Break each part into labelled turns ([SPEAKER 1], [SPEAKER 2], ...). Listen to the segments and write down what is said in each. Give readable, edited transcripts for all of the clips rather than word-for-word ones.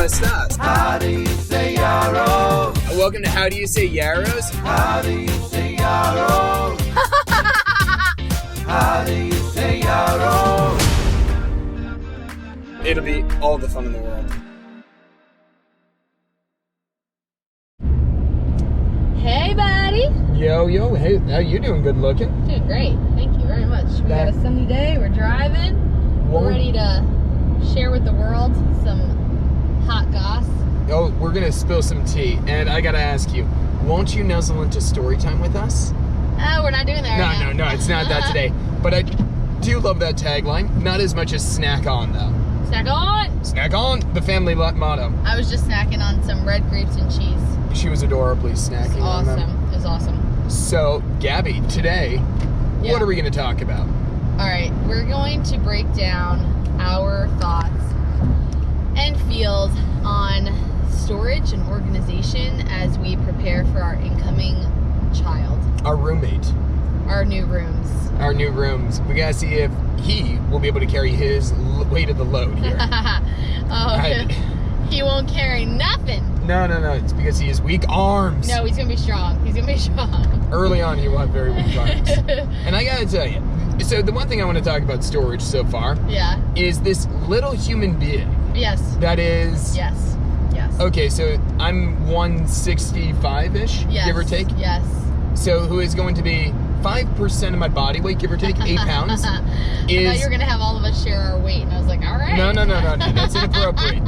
[SPEAKER 1] estás?
[SPEAKER 2] How do you say yarrow?
[SPEAKER 1] Welcome to How Do You Say Yarrows?
[SPEAKER 2] How do you say yarrow? How do you say yarrow?
[SPEAKER 1] It'll be all the fun in the world.
[SPEAKER 3] Hey, buddy.
[SPEAKER 1] Yo, hey, how you doing? Good looking.
[SPEAKER 3] Doing great. Thank you very much. We got a sunny day. We're driving. We're ready to share with the world some hot goss.
[SPEAKER 1] Oh, we're gonna spill some tea, and I gotta ask you, won't you nuzzle into story time with us?
[SPEAKER 3] We're not doing that right now.
[SPEAKER 1] No, it's not that today. But I do love that tagline. Not as much as snack on, though.
[SPEAKER 3] Snack on!
[SPEAKER 1] Snack on, the family motto.
[SPEAKER 3] I was just snacking on some red grapes and cheese.
[SPEAKER 1] She was adorably snacking on them.
[SPEAKER 3] It was awesome.
[SPEAKER 1] So, Gabby, today, what are we going to talk about?
[SPEAKER 3] All right, we're going to break down our thoughts and feels on storage and organization as we prepare for our incoming child.
[SPEAKER 1] Our roommate.
[SPEAKER 3] Our new rooms.
[SPEAKER 1] Our new rooms. We got to see if he will be able to carry his weight of the load here.
[SPEAKER 3] He won't carry nothing.
[SPEAKER 1] No. It's because he has weak arms.
[SPEAKER 3] No, he's going to be strong.
[SPEAKER 1] Early on, he will have very weak arms. And I got to tell you, so the one thing I want to talk about storage so far is this little human being.
[SPEAKER 3] Yes.
[SPEAKER 1] That is...
[SPEAKER 3] Yes.
[SPEAKER 1] Okay, so I'm 165-ish, give or take?
[SPEAKER 3] Yes.
[SPEAKER 1] So who is going to be 5% of my body weight, give or take, 8 pounds.
[SPEAKER 3] I thought you were going to have all of us share our weight, and I was like, all right.
[SPEAKER 1] No, that's inappropriate.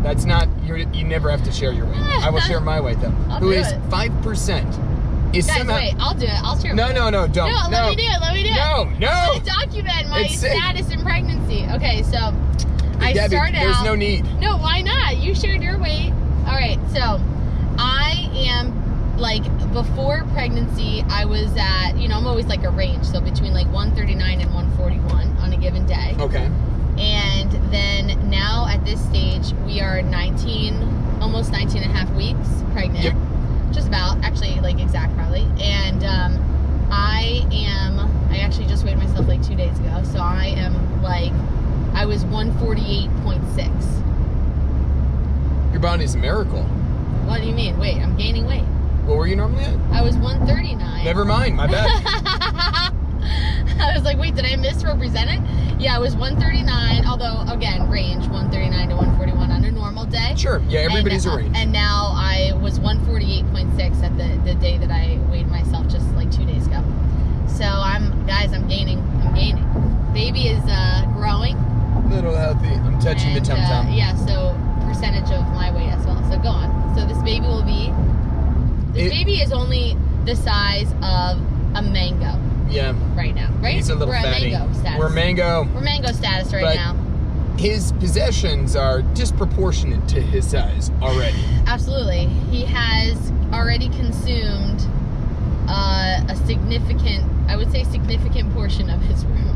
[SPEAKER 1] That's not, you never have to share your weight. I will share my weight, though. Who is 5%. Is
[SPEAKER 3] Guys,
[SPEAKER 1] somehow...
[SPEAKER 3] wait, I'll do it. I'll share my weight.
[SPEAKER 1] No, don't.
[SPEAKER 3] No, let me do it.
[SPEAKER 1] No.
[SPEAKER 3] I want to document my status in pregnancy. Okay, so
[SPEAKER 1] Gabby,
[SPEAKER 3] started out...
[SPEAKER 1] there's no need.
[SPEAKER 3] No, why not? You shared your weight. All right, so I am... Like, before pregnancy, I was at, I'm always like a range, so between like 139 and 141 on a given day.
[SPEAKER 1] Okay.
[SPEAKER 3] And then now at this stage, we are almost 19 and a half weeks pregnant.
[SPEAKER 1] Yep.
[SPEAKER 3] Just about, actually, like exact probably. And I actually just weighed myself like 2 days ago, so I was 148.6.
[SPEAKER 1] Your body's a miracle.
[SPEAKER 3] What do you mean? Wait, I'm gaining weight.
[SPEAKER 1] What were you normally at?
[SPEAKER 3] I was 139.
[SPEAKER 1] Never mind, my bad.
[SPEAKER 3] I was like, wait, did I misrepresent it? Yeah, I was 139, although, again, range, 139 to 141 on a normal day.
[SPEAKER 1] Sure, yeah, everybody's a range.
[SPEAKER 3] And now I was 148.6 at the day that I weighed myself just like 2 days ago. So I'm gaining. Baby is growing.
[SPEAKER 1] Little healthy. I'm touching the tum-tum.
[SPEAKER 3] Yeah, so percentage of my weight as well. So go on. So this baby will be... baby is only the size of a mango.
[SPEAKER 1] Yeah.
[SPEAKER 3] Right now, right?
[SPEAKER 1] He's a little fatty. We're mango status right now. His possessions are disproportionate to his size already.
[SPEAKER 3] Absolutely. He has already consumed a significant portion of his room.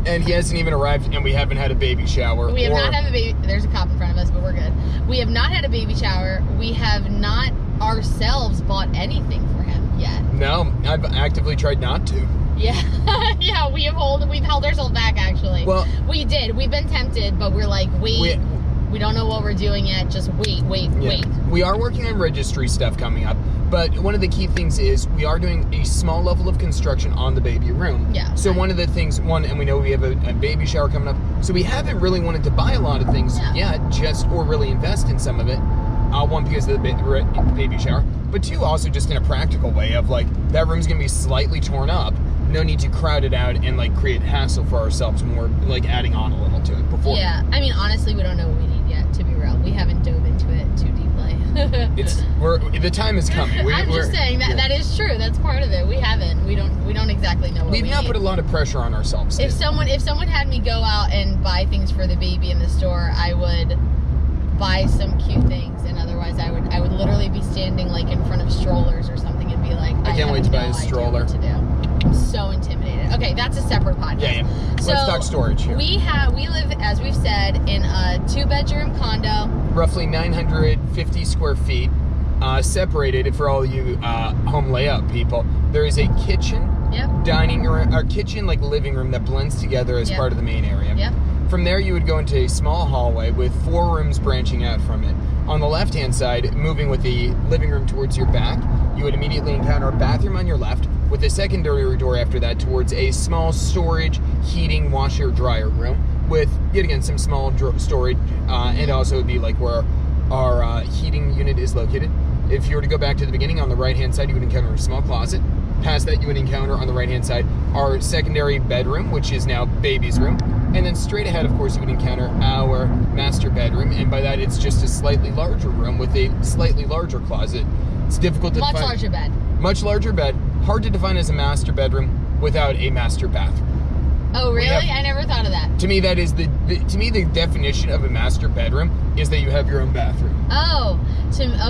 [SPEAKER 1] And he hasn't even arrived, and we haven't had a baby shower.
[SPEAKER 3] We have not had a baby. There's a cop in front of us, but we're good. We have not had a baby shower. We have not ourselves bought anything for him yet.
[SPEAKER 1] No, I've actively tried not to.
[SPEAKER 3] Yeah. Yeah, we've held ourselves back, actually.
[SPEAKER 1] Well,
[SPEAKER 3] we did. We've been tempted, but we're like, wait. We don't know what we're doing yet. Just wait.
[SPEAKER 1] We are working on registry stuff coming up, but one of the key things is we are doing a small level of construction on the baby room.
[SPEAKER 3] Yeah.
[SPEAKER 1] So one of the things, and we know we have a baby shower coming up, so we haven't really wanted to buy a lot of things yet, or really invest in some of it. One, because of the baby shower, but two, also just in a practical way of like, that room's gonna be slightly torn up. No need to crowd it out and like create hassle for ourselves, more like adding on a little to it before.
[SPEAKER 3] Yeah, I mean, honestly, we don't know what we need yet, to be real. We haven't dove into it too deeply.
[SPEAKER 1] The time is coming.
[SPEAKER 3] I'm just saying that is true. That's part of it. We haven't. We don't exactly know what we need.
[SPEAKER 1] We've not put a lot of pressure on ourselves.
[SPEAKER 3] If someone had me go out and buy things for the baby in the store, I would buy some cute things, and otherwise I would literally be standing like in front of strollers or something and be like,
[SPEAKER 1] I can't wait to buy a stroller.
[SPEAKER 3] What to do. I'm so intimidated. Okay, that's a separate podcast.
[SPEAKER 1] Yeah. Let's talk storage here.
[SPEAKER 3] We live, as we've said, in a 2-bedroom condo.
[SPEAKER 1] Roughly 950 square feet, separated for all you home layout people. There is a kitchen, dining room, or kitchen like living room that blends together as part of the main area.
[SPEAKER 3] Yep.
[SPEAKER 1] From there, you would go into a small hallway with 4 rooms branching out from it. On the left-hand side, moving with the living room towards your back, you would immediately encounter a bathroom on your left, with a secondary door after that towards a small storage, heating, washer, dryer room, with, yet again, some small storage, and also would be like where our heating unit is located. If you were to go back to the beginning, on the right-hand side, you would encounter a small closet. Past that, you would encounter on the right-hand side our secondary bedroom, which is now baby's room. And then straight ahead, of course, you would encounter our master bedroom. And by that, it's just a slightly larger room with a slightly larger closet. It's difficult to define.
[SPEAKER 3] Much larger bed.
[SPEAKER 1] Much larger bed. Hard to define as a master bedroom without a master bathroom.
[SPEAKER 3] Oh, really? I never thought of that.
[SPEAKER 1] To me, that is the definition of a master bedroom is that you have your own bathroom.
[SPEAKER 3] Oh,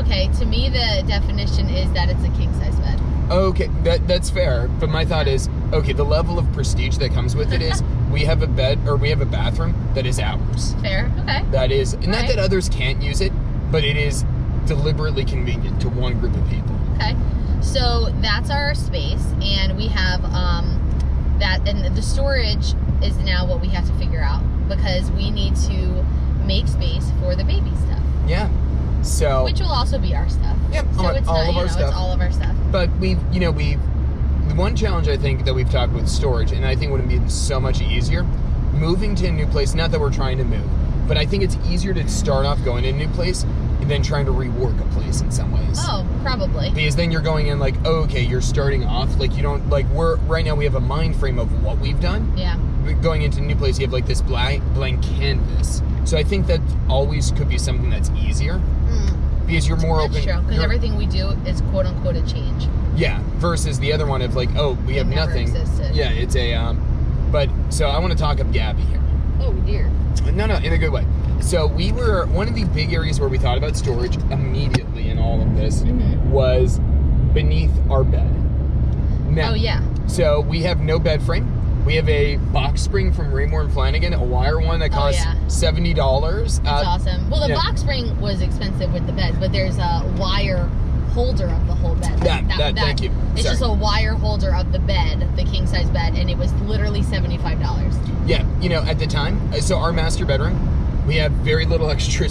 [SPEAKER 3] okay. To me, the definition is that it's a king-size bed.
[SPEAKER 1] Okay, that's fair. But my thought is, okay, the level of prestige that comes with it is we have a bed, or we have a bathroom that is ours.
[SPEAKER 3] Fair, okay.
[SPEAKER 1] That is, not
[SPEAKER 3] Right.
[SPEAKER 1] that others can't use it, but it is deliberately convenient to one group of people.
[SPEAKER 3] Okay. So that's our space, and we have that, and the storage is now what we have to figure out, because we need to make space for the baby stuff.
[SPEAKER 1] Yeah. So.
[SPEAKER 3] Which will also be our stuff.
[SPEAKER 1] Yep,
[SPEAKER 3] So it's
[SPEAKER 1] all
[SPEAKER 3] not,
[SPEAKER 1] of our stuff.
[SPEAKER 3] It's all of our stuff.
[SPEAKER 1] But the one challenge I think that we've talked with storage, and I think would be so much easier, moving to a new place, not that we're trying to move, but I think it's easier to start off going to a new place than trying to rework a place in some ways.
[SPEAKER 3] Oh, probably.
[SPEAKER 1] Because then you're going in like, oh, okay, you're starting off, like you don't, like right now we have a mind frame of what we've done.
[SPEAKER 3] Yeah.
[SPEAKER 1] Going into a new place, you have like this blank canvas. So I think that always could be something that's easier. Because you're more
[SPEAKER 3] That's
[SPEAKER 1] open.
[SPEAKER 3] true, because everything we do is quote unquote a change.
[SPEAKER 1] Yeah, versus the other one of like, oh, we have
[SPEAKER 3] never
[SPEAKER 1] nothing.
[SPEAKER 3] Existed.
[SPEAKER 1] Yeah, it's a, but, so I want to talk up Gabby here.
[SPEAKER 3] Oh dear.
[SPEAKER 1] No, in a good way. So one of the big areas where we thought about storage immediately in all of this was beneath our bed. Now,
[SPEAKER 3] Oh yeah.
[SPEAKER 1] So we have no bed frame. We have a box spring from Raymore and Flanagan, a wire one that costs $70.
[SPEAKER 3] That's awesome. Well, the
[SPEAKER 1] yeah.
[SPEAKER 3] box spring was expensive with the bed, but there's a wire holder of the whole bed.
[SPEAKER 1] Thank you.
[SPEAKER 3] It's
[SPEAKER 1] Sorry.
[SPEAKER 3] just a wire holder of the bed, the king size bed, and it was literally $75.
[SPEAKER 1] Yeah, at the time, so our master bedroom, we have very little extra,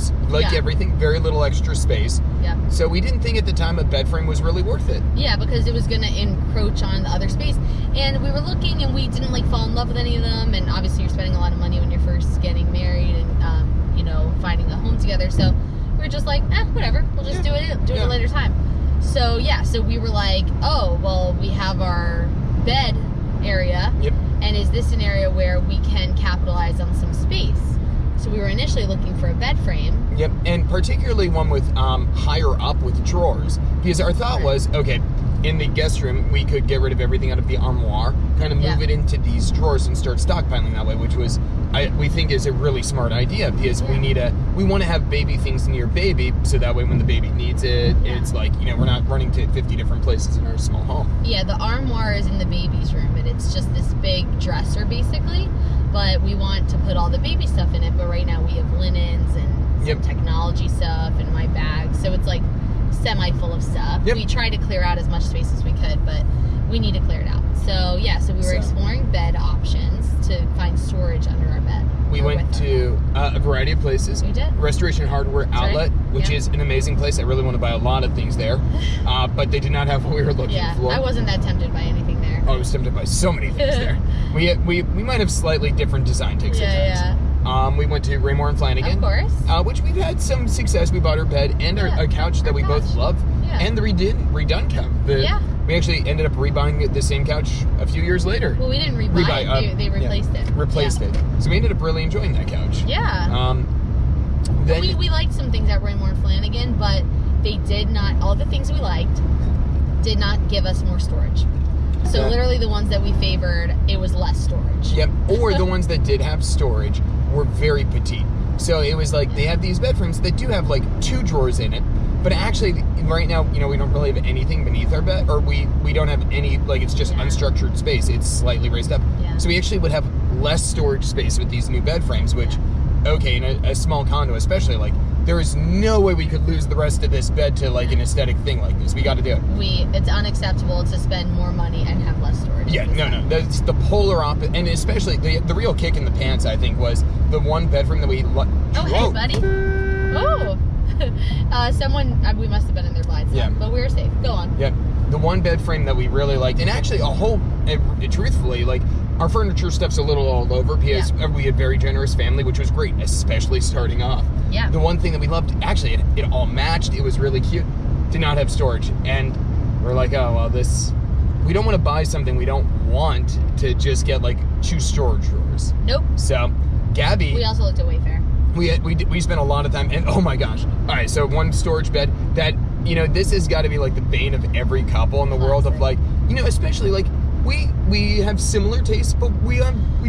[SPEAKER 1] everything, very little extra space.
[SPEAKER 3] Yeah.
[SPEAKER 1] So we didn't think at the time a bed frame was really worth it.
[SPEAKER 3] Yeah, because it was going to encroach on the other space. And we were looking, and we didn't fall in love with any of them. And obviously, you're spending a lot of money when you're first getting married and finding a home together. So we were just like, whatever. We'll just do it at a later time. So so we were like, oh, well, we have our bed area.
[SPEAKER 1] Yep.
[SPEAKER 3] And is this an area where we can capitalize on some space? So we were initially looking for a bed frame.
[SPEAKER 1] Yep, and particularly one with higher up with drawers. Because our thought was, okay, in the guest room, we could get rid of everything out of the armoire, kind of move it into these drawers and start stockpiling that way, which was, we think is a really smart idea, because we want to have baby things near baby, so that way when the baby needs it, it's like, we're not running to 50 different places in our small home.
[SPEAKER 3] Yeah, the armoire is in the baby's room, and it's just this big dresser, basically. But we want to put all the baby stuff in it, but right now we have linens and some technology stuff and my bag, so it's like semi-full of stuff.
[SPEAKER 1] Yep.
[SPEAKER 3] We tried to clear out as much space as we could, but we need to clear it out. So so we were exploring bed options to find storage under our bed.
[SPEAKER 1] We went to a variety of places.
[SPEAKER 3] We did.
[SPEAKER 1] Restoration Hardware Outlet, which is an amazing place. I really want to buy a lot of things there, but they did not have what we were looking for.
[SPEAKER 3] I wasn't that tempted by anything there.
[SPEAKER 1] Oh, I was tempted by so many things there. We might have slightly different design takes at times. We went to Raymore and Flanagan.
[SPEAKER 3] Of course.
[SPEAKER 1] Which we've had some success. We bought our bed and a couch that we both love.
[SPEAKER 3] Yeah.
[SPEAKER 1] And the redone couch. We actually ended up rebuying the same couch a few years later.
[SPEAKER 3] Well, we didn't rebuy it. They replaced it.
[SPEAKER 1] Replaced it. So we ended up really enjoying that couch.
[SPEAKER 3] Yeah.
[SPEAKER 1] Then
[SPEAKER 3] we liked some things at Raymore and Flanagan, but they did not, all the things we liked, did not give us more storage. So literally the ones that we favored, it was less storage.
[SPEAKER 1] Yep. Or the ones that did have storage were very petite. So it was like they have these bed frames that do have like 2 drawers in it, but actually right now, we don't really have anything beneath our bed, or we don't have any, like it's just unstructured space. It's slightly raised up.
[SPEAKER 3] Yeah.
[SPEAKER 1] So we actually would have less storage space with these new bed frames, which, okay, in a small condo especially, like there is no way we could lose the rest of this bed to like an aesthetic thing like this. We got to do it.
[SPEAKER 3] It's unacceptable to spend more money and have less storage.
[SPEAKER 1] Yeah, no. That's the polar opposite. And especially the real kick in the pants, I think, was the one bedroom that we...
[SPEAKER 3] Oh, hey, buddy. Oh. We must have been in their blinds.
[SPEAKER 1] Yeah.
[SPEAKER 3] But we were safe. Go on.
[SPEAKER 1] Yep. The one bed frame that we really liked, and actually truthfully, like, our furniture stuff's a little all over because we had a very generous family, which was great, especially starting off.
[SPEAKER 3] Yeah.
[SPEAKER 1] The one thing that we loved, actually, it all matched. It was really cute. Did not have storage. And we're like, oh, well, we don't want to buy something we don't want to just get, like, 2 storage drawers.
[SPEAKER 3] Nope.
[SPEAKER 1] So, Gabby...
[SPEAKER 3] We also looked at Wayfair.
[SPEAKER 1] We spent a lot of time, and oh my gosh. All right, so one storage bed that, this has got to be like the bane of every couple in the world of like, especially like we have similar tastes, but we do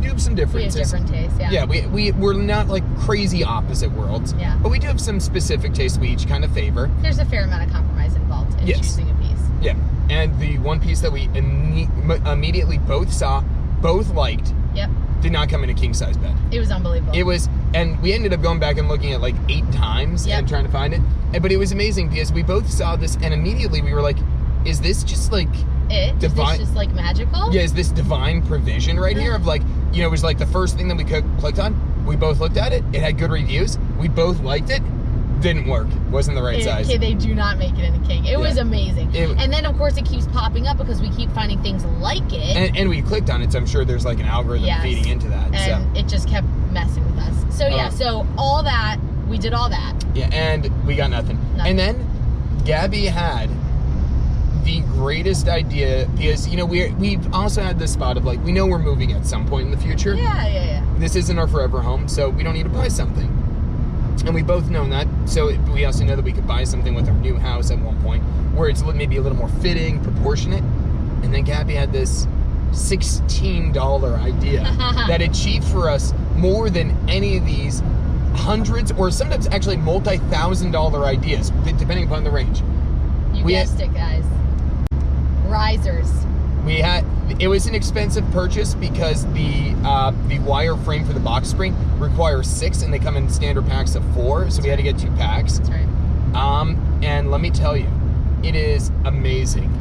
[SPEAKER 1] have some differences.
[SPEAKER 3] We have different tastes, yeah.
[SPEAKER 1] Yeah, we're not like crazy opposite worlds.
[SPEAKER 3] Yeah.
[SPEAKER 1] But we do have some specific tastes we each kind of favor.
[SPEAKER 3] There's a fair amount of compromise involved in choosing a piece.
[SPEAKER 1] Yeah. And the one piece that we immediately both saw, both liked, did not come in a king size bed.
[SPEAKER 3] It was unbelievable.
[SPEAKER 1] It was, and we ended up going back and looking at like 8 times and trying to find it. But it was amazing because we both saw this and immediately we were like, is this just like
[SPEAKER 3] divine? Is this just like magical?
[SPEAKER 1] Yeah, is this divine provision right here of like, it was like the first thing that we clicked on. We both looked at it. It had good reviews. We both liked it. Didn't work. Wasn't the right size.
[SPEAKER 3] Okay, they do not make it in a king. It was amazing. And then, of course, it keeps popping up because we keep finding things like it.
[SPEAKER 1] And we clicked on it, so I'm sure there's like an algorithm feeding into that.
[SPEAKER 3] And it just kept messing with us. So, so all that, we did all that.
[SPEAKER 1] Yeah, and we got nothing. And then Gabby had the greatest idea because, we've also had this spot of like, we know we're moving at some point in the future.
[SPEAKER 3] Yeah.
[SPEAKER 1] This isn't our forever home, so we don't need to buy something. And we both know that, so we also know that we could buy something with our new house at one point where it's maybe a little more fitting, proportionate. And then Gabby had this $16 idea that achieved for us more than any of these hundreds or sometimes actually multi-$1,000 ideas, depending upon the range.
[SPEAKER 3] You guessed it, guys. Risers.
[SPEAKER 1] It was an expensive purchase because the wire frame for the box spring requires 6 and they come in standard packs of 4, so we had to get 2 packs.
[SPEAKER 3] That's right.
[SPEAKER 1] And let me tell you, it is amazing.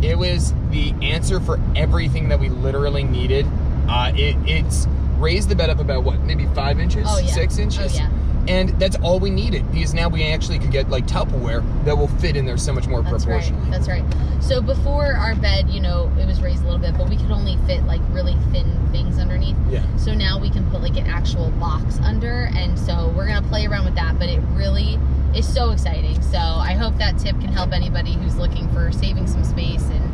[SPEAKER 1] It was the answer for everything that we literally needed. It's raised the bed up about what, maybe 5 inches, 6 inches?
[SPEAKER 3] Oh, yeah.
[SPEAKER 1] And that's all we needed because now we actually could get like Tupperware that will fit in there so much more proportionally.
[SPEAKER 3] That's right. So before our bed, it was raised a little bit, but we could only fit like really thin things underneath.
[SPEAKER 1] Yeah.
[SPEAKER 3] So now we can put like an actual box under, and so we're gonna play around with that. But it really is so exciting. So I hope that tip can help anybody who's looking for saving some space. And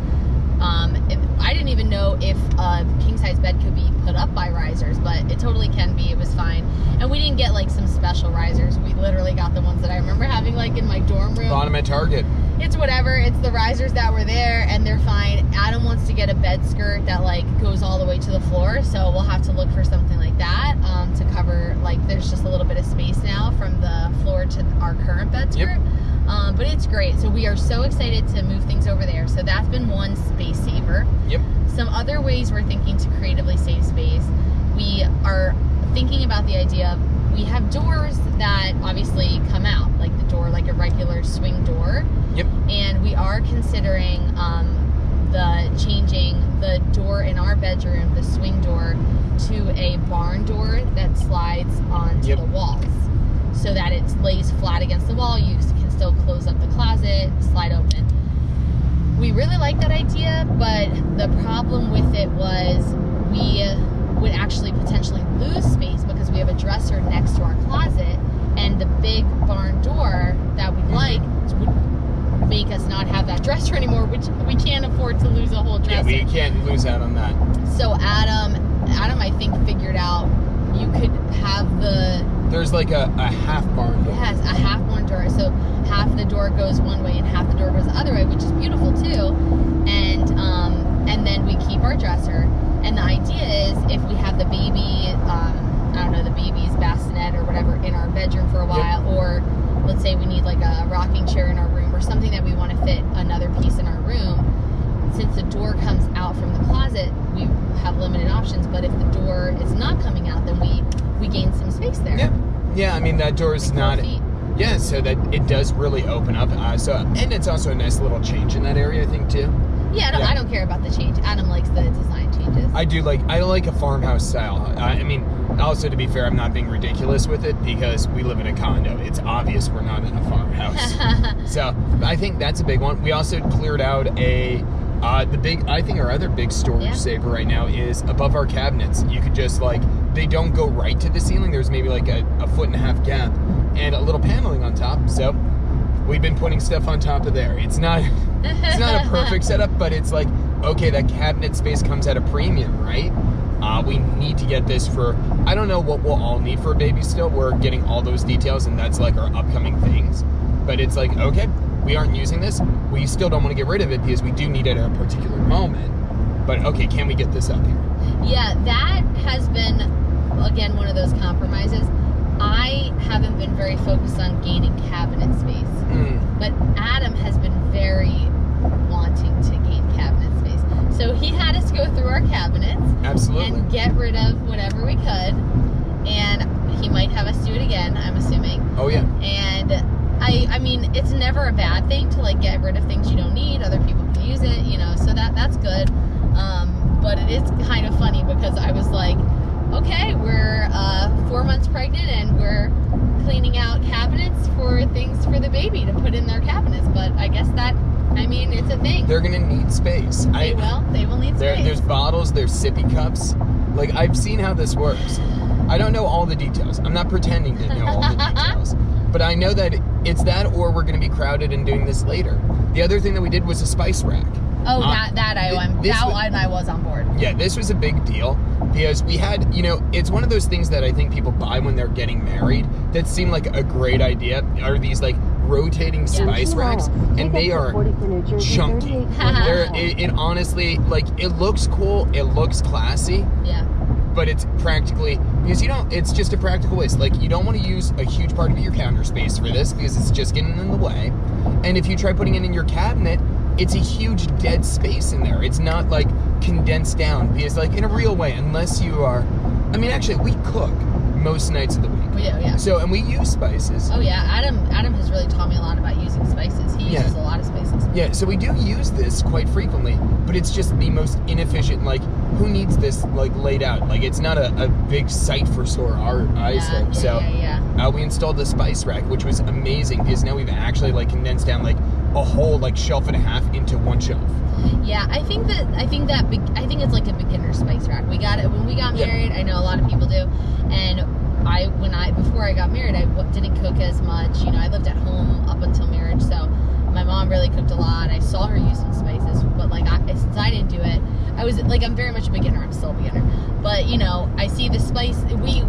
[SPEAKER 3] I didn't even know if a king size bed could be put up by risers, but it totally can be. It was fine. And we didn't get like some special risers. We literally got the ones that I remember having like in my dorm room.
[SPEAKER 1] Bought them at Target.
[SPEAKER 3] It's whatever. It's the risers that were there and they're fine. Adam wants to get a bed skirt that like goes all the way to the floor, so we'll have to look for something like that to cover, like there's just a little bit of space now from the floor to our current bed skirt. But it's great. So we are so excited to move things over there. So that's been one space saver.
[SPEAKER 1] Yep.
[SPEAKER 3] Some other ways we're thinking to creatively save space. We are thinking about the idea of, we have doors that obviously come out, like the door, like a regular swing door.
[SPEAKER 1] Yep.
[SPEAKER 3] And we are considering changing the door in our bedroom, the swing door, to a barn door that slides onto the walls, so that it lays flat against the wall. You can still close up the closet, slide open. We really like that idea, but the problem with it was we would actually potentially lose space because we have a dresser next to our closet, and the big barn door that we like would make us not have that dresser anymore, which we can't afford to lose a whole dresser.
[SPEAKER 1] Yeah, we can't lose out on that.
[SPEAKER 3] So Adam I think figured out you could have
[SPEAKER 1] there's like a half barn door.
[SPEAKER 3] Yes, a half barn door. So half the door goes one way and half the door goes the other way, which is beautiful too. And then we keep our dresser. And the idea is if we have the baby, the baby's bassinet or whatever in our bedroom for a while, or let's say we need like a rocking chair in our room or something that we want to fit another piece in our room, since the door comes out from the closet, we have limited options. But if the door is not coming out, then we gain some space there.
[SPEAKER 1] Yeah. I mean, that door is
[SPEAKER 3] like
[SPEAKER 1] not. Yeah, so that it does really open up. And it's also a nice little change in that area, I think, too.
[SPEAKER 3] Yeah, I don't care about the change. Adam likes the design changes.
[SPEAKER 1] I like a farmhouse style. I mean, also to be fair, I'm not being ridiculous with it because we live in a condo. It's obvious we're not in a farmhouse. So I think that's a big one. We also cleared out I think our other big storage saver right now is above our cabinets. You could just they don't go right to the ceiling. There's maybe like a 1.5 gap and a little paneling on top. So we've been putting stuff on top of there. It's not a perfect setup, but it's like, okay, that cabinet space comes at a premium, right? We need to get this for, I don't know what we'll all need for a baby still. We're getting all those details, and that's like our upcoming things. But it's like, okay, we aren't using this. We still don't want to get rid of it because we do need it at a particular moment. But okay, can we get this up here?
[SPEAKER 3] Yeah, that has been, again, one of those compromises. I haven't been very focused on gaining cabinet space. But Adam has been very wanting to gain cabinet space. So he had us go through our cabinets.
[SPEAKER 1] Absolutely.
[SPEAKER 3] And get rid of whatever we could. And he might have us do it again, I'm assuming.
[SPEAKER 1] Oh, yeah.
[SPEAKER 3] And I mean, it's never a bad thing to get rid of things you don't need. Other people can use it, so that's good. But it is kind of funny because I was like, okay, we're 4 months pregnant and we're cleaning out cabinets for things for the baby to put in their cabinets. But I guess it's a thing.
[SPEAKER 1] They're gonna need space.
[SPEAKER 3] They will need space.
[SPEAKER 1] There's bottles, there's sippy cups. I've seen how this works. I don't know all the details. I'm not pretending to know all the details. But I know that it's that, or we're gonna be crowded and doing this later. The other thing that we did was a spice rack.
[SPEAKER 3] Oh, I was on board.
[SPEAKER 1] Yeah, this was a big deal because we had, it's one of those things that I think people buy when they're getting married that seem like a great idea, are these rotating spice racks, and they are chunky. It honestly, it looks cool, it looks classy.
[SPEAKER 3] Yeah.
[SPEAKER 1] But it's practically, because it's just a practical waste. You don't want to use a huge part of your counter space for this because it's just getting in the way. And if you try putting it in your cabinet, it's a huge dead space in there. It's not condensed down because in a real way, unless you are, actually we cook most nights of the week.
[SPEAKER 3] Yeah.
[SPEAKER 1] So, and we use spices.
[SPEAKER 3] Oh yeah, Adam has really taught me a lot about using spices. He uses a lot of spices.
[SPEAKER 1] Yeah, so we do use this quite frequently, but it's just the most inefficient, who needs this laid out? It's not a big sight for sore eyes though. So we installed the spice rack, which was amazing because now we've actually condensed down a whole shelf and a half into one shelf.
[SPEAKER 3] Yeah, I think it's like a beginner spice rack. We got it when we got married. I know a lot of people do, and before I got married, I didn't cook as much. I lived at home up until marriage, so my mom really cooked a lot. I saw her use some spices, but since I didn't do it, I was I'm very much a beginner. I'm still a beginner, but I see the spice.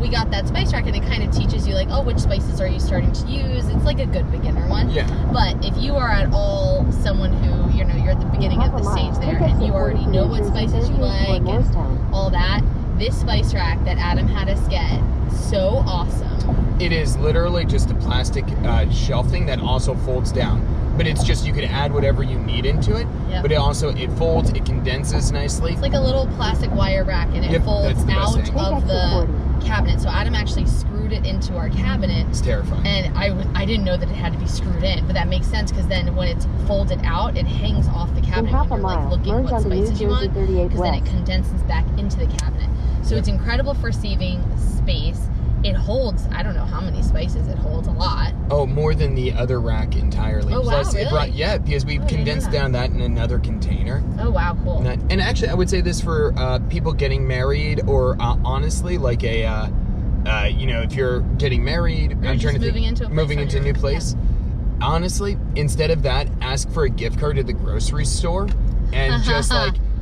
[SPEAKER 3] We got that spice rack, and it kind of teaches you which spices are you starting to use. It's a good beginner one.
[SPEAKER 1] Yeah.
[SPEAKER 3] But if you are at all someone who you're at the beginning of the stage there, and you already know what spices you like and all that, this spice rack that Adam had us get, so awesome.
[SPEAKER 1] It is literally just a plastic shelving that also folds down. But it's just, you can add whatever you need into it.
[SPEAKER 3] Yep.
[SPEAKER 1] But it folds, it condenses nicely.
[SPEAKER 3] It's like a little plastic wire rack, and it folds out of the cabinet. So Adam actually screwed it into our cabinet.
[SPEAKER 1] It's terrifying.
[SPEAKER 3] And I didn't know that it had to be screwed in, but that makes sense because then when it's folded out, it hangs off the cabinet when you're looking what spices you want, because then it condenses back into the cabinet. So it's incredible for saving space. It holds, I don't know how many spices it holds, a lot.
[SPEAKER 1] Oh, more than the other rack entirely.
[SPEAKER 3] Oh, wow, really?
[SPEAKER 1] Because we condensed down that in another container.
[SPEAKER 3] Oh, wow, cool.
[SPEAKER 1] And actually, I would say this for people getting married, or honestly, if you're getting married, I'm trying to think, moving into a new place. Yeah. Honestly, instead of that, ask for a gift card to the grocery store and just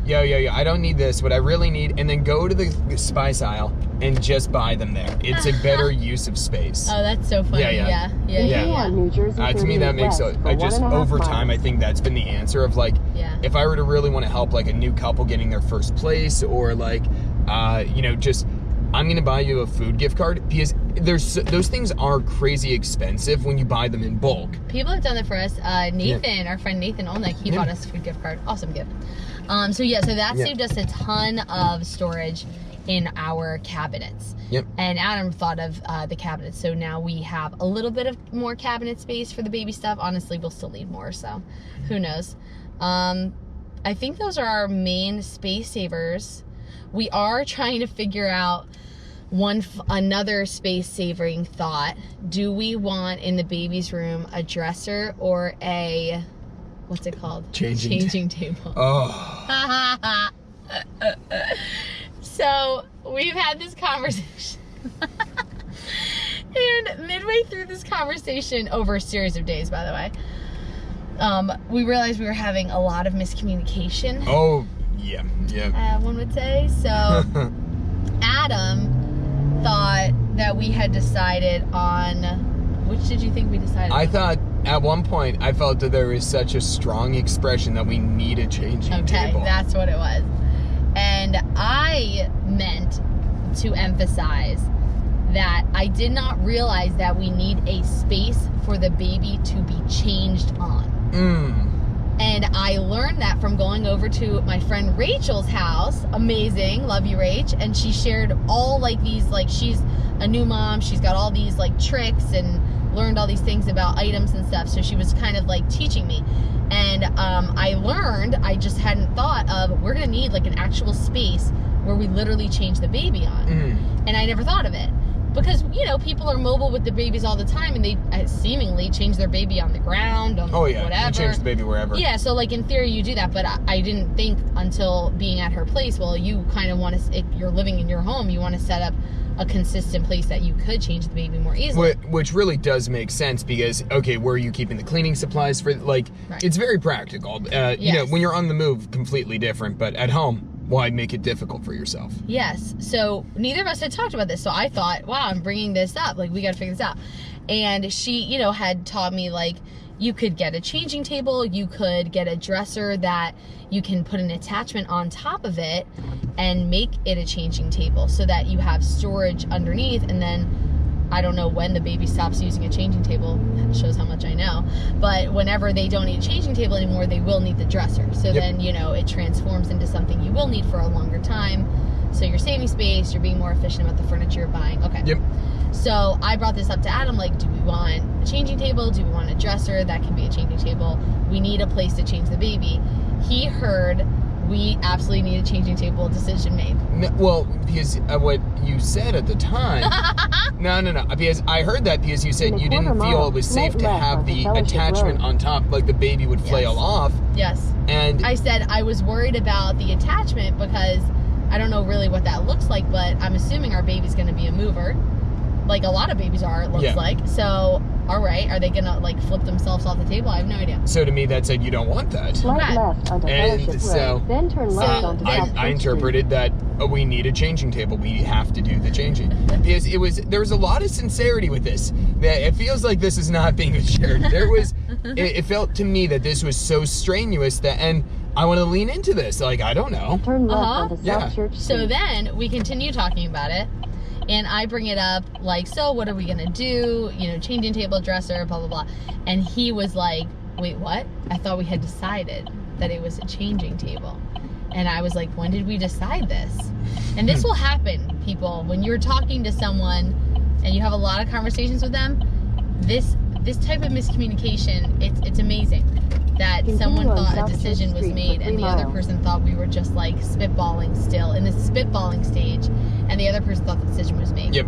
[SPEAKER 1] yo, I don't need this. What I really need, and then go to the spice aisle and just buy them there. It's a better use of space.
[SPEAKER 3] Oh, that's so funny. Yeah.
[SPEAKER 1] To me, that makes over time, I think that's been the answer of if I were to really want to help a new couple getting their first place, or just, I'm going to buy you a food gift card, because those things are crazy expensive when you buy them in bulk.
[SPEAKER 3] People have done that for us. Nathan, our friend Nathan Olnick, he bought us a food gift card. Awesome gift. So that saved us a ton of storage. in our cabinets.
[SPEAKER 1] Yep.
[SPEAKER 3] And Adam thought of the cabinets, so now we have a little bit of more cabinet space for the baby stuff. Honestly, we'll still need more, so who knows. I think those are our main space savers. We are trying to figure out another space saving thought. Do we want in the baby's room a dresser or a, what's it called? Changing table.
[SPEAKER 1] Oh.
[SPEAKER 3] So we've had this conversation. And midway through this conversation, over a series of days, by the way, we realized we were having a lot of miscommunication.
[SPEAKER 1] Oh, yeah.
[SPEAKER 3] One would say. So Adam thought that we had decided on, which did you think we decided on?
[SPEAKER 1] I thought at one point I felt that there was such a strong expression that we need a changing table.
[SPEAKER 3] Okay, that's what it was. And I meant to emphasize that I did not realize that we need a space for the baby to be changed on. And I learned that from going over to my friend Rachel's house. Amazing, love you, Rach. And she shared all like these, like she's a new mom. She's got all these like tricks and learned all these things about items and stuff. So she was kind of like teaching me. And I learned, I just hadn't thought of, we're gonna need like an actual space where we literally change the baby on. And I never thought of it. Because, you know, people are mobile with the babies all the time, and they seemingly change their baby on the ground, on whatever.
[SPEAKER 1] You change the baby wherever.
[SPEAKER 3] Yeah, so, like, in theory, you do that, but I didn't think until being at her place, well, you kind of want to, if you're living in your home, you want to set up a consistent place that you could change the baby more easily.
[SPEAKER 1] Which really does make sense because, okay, where are you keeping the cleaning supplies for, like, it's very practical. You know, when you're on the move, completely different, but at home, why make it difficult for yourself?
[SPEAKER 3] Yes. So neither of us had talked about this. So I thought, wow, I'm bringing this up. Like, we got to figure this out. And she, you know, had taught me, like, you could get a changing table. You could get a dresser that you can put an attachment on top of it and make it a changing table so that you have storage underneath. And then I don't know when the baby stops using a changing table. That shows how much I know. But whenever they don't need a changing table anymore, they will need the dresser. So then, you know, it transforms into something you will need for a longer time. So you're saving space, you're being more efficient about the furniture you're buying. Okay. So I brought this up to Adam, like, do we want a changing table? Do we want a dresser? That can be a changing table. We need a place to change the baby. He heard we absolutely need a changing table, decision made.
[SPEAKER 1] No, well, because what you said at the time... No. Because I heard that because you said you didn't feel it was safe to have the attachment on top, like the baby would flail off.
[SPEAKER 3] Yes.
[SPEAKER 1] And
[SPEAKER 3] I said I was worried about the attachment because I don't know really what that looks like, but I'm assuming our baby's going to be a mover. Like a lot of babies are, it looks like. So, all right, are they going to like flip themselves off the table? I have no idea.
[SPEAKER 1] So to me, that said you don't want that.
[SPEAKER 4] Right left onto
[SPEAKER 1] And so
[SPEAKER 4] then turn left onto
[SPEAKER 1] I interpreted that we need a changing table. We have to do the changing. Because there was a lot of sincerity with this. That it feels like this is not being shared. There was, it felt to me that this was so strenuous that, and I want to lean into this. Like, I don't know.
[SPEAKER 4] Turn left onto South Church Street.
[SPEAKER 3] So then we continue talking about it. And I bring it up, like, so what are we going to do? You know, changing table, dresser, blah, blah, blah. And he was like, wait, what? I thought we had decided that it was a changing table. And I was like, when did we decide this? And this will happen, people. When you're talking to someone and you have a lot of conversations with them, this type of miscommunication, it's amazing. That someone thought a decision was made and the other person thought we were just like spitballing still in the spitballing stage, and the other person thought the decision was made.
[SPEAKER 1] Yep.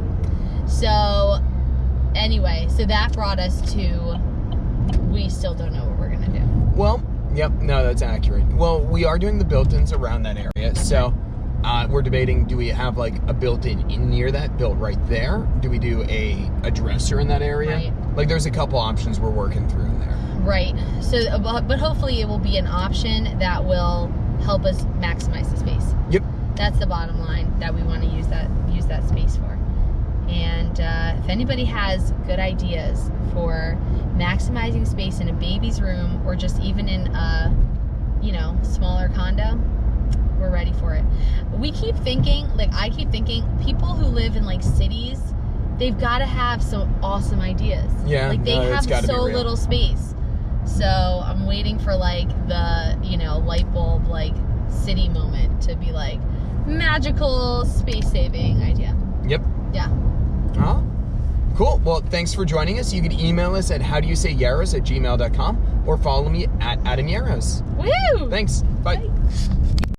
[SPEAKER 3] So anyway, so that brought us to, we still don't know what we're gonna do.
[SPEAKER 1] Well, yep, no, that's accurate. Well, we are doing the built-ins around that area, so we're debating, do we have like a built-in in near that, built right there? Do we do a dresser in that area?
[SPEAKER 3] Right.
[SPEAKER 1] Like, there's a couple options we're working through in there.
[SPEAKER 3] Right. So, but hopefully it will be an option that will help us maximize the space.
[SPEAKER 1] Yep.
[SPEAKER 3] That's the bottom line, that we want to use that space for. And if anybody has good ideas for maximizing space in a baby's room, or just even in a, you know, smaller condo, we're ready for it. We keep thinking, like I keep thinking, people who live in like cities, they've got to have some awesome ideas.
[SPEAKER 1] Yeah.
[SPEAKER 3] Like they have so little space. So I'm waiting for like the, you know, light bulb like city moment to be like magical space saving idea.
[SPEAKER 1] Yep.
[SPEAKER 3] Yeah.
[SPEAKER 1] Oh, cool. Well, thanks for joining us. You can email us at howdoyousayyaros@gmail.com or follow me at Adam Yaros.
[SPEAKER 3] Woo!
[SPEAKER 1] Thanks. Bye.
[SPEAKER 3] Bye.